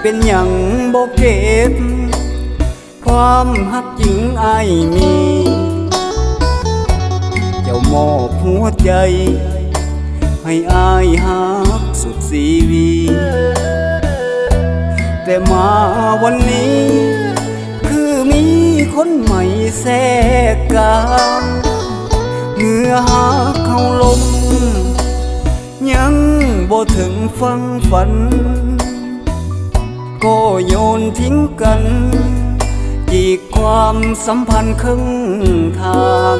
เป็นหยังบ่เก็บความฮักจริงอ้ายมีเจ้ามอบหัวใจให้อ้ายฮักสุดชีวิตแต่มาวันนี้คือมีคนใหม่แทรกกลางเมื่อหากเขาลมยังบ่ถึงฟังฝันก็โยนทิ้งกันจีกความสัมพันธ์ครึ่งทาง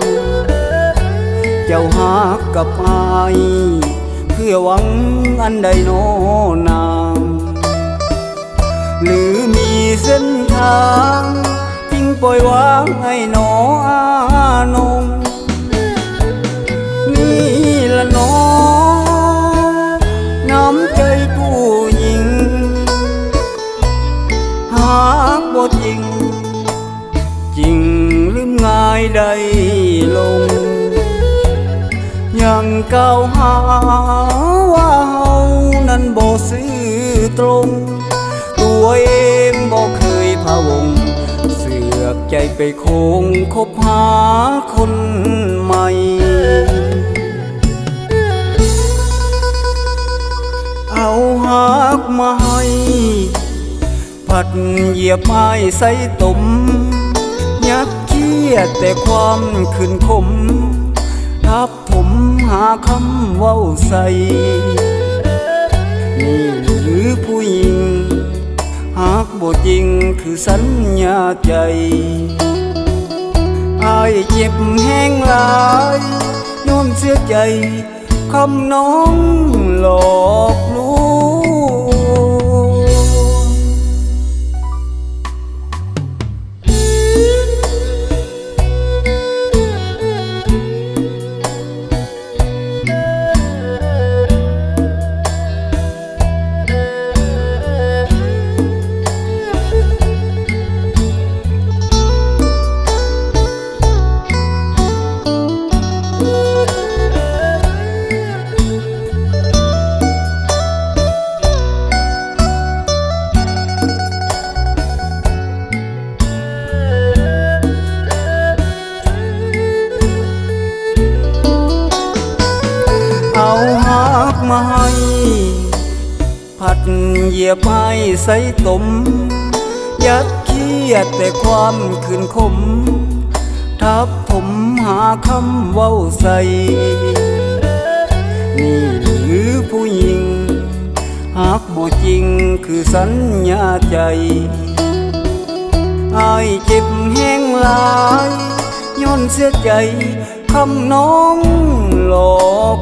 เจ้าหากกับอายเพื่อหวังอันใดโน้นางหรือมีเส้นทางทิ้งปล่อยวางให้หนออานงนี่ละหนอน้ำใจผู้หญิงหากบ่จริงจริงลืมง่ายได้ลงยังกล่าวหาว่าเฮานั้นบ่ซื่อตรงตัวเองบ่เคยพะวงเสือกใจไปคงคบหาคนใหม่เอาหักมาให้ผัดเหยียบไม้ใส่ตุ่มยัดเคียดแต่ความขืนขมทับผมหาคำเว้าใส่นี่หรือผู้หญิงหากบ่จริงคือสัญญาใจอ้ายเจ็บแห้งหลายย้อนเสียใจคำน้องหลอกลวงเอาหักมาให้ผัดเหยียบไม้ใส่ตุ่มยัดเคียดแต่ความขืนขมทับผมหาคำเว้าใส่นี่หรือผู้หญิงหากบ่จริงคือสัญญาใจอ้ายเจ็บแห้งหลายย้อนเสียใจคำน้องหลอก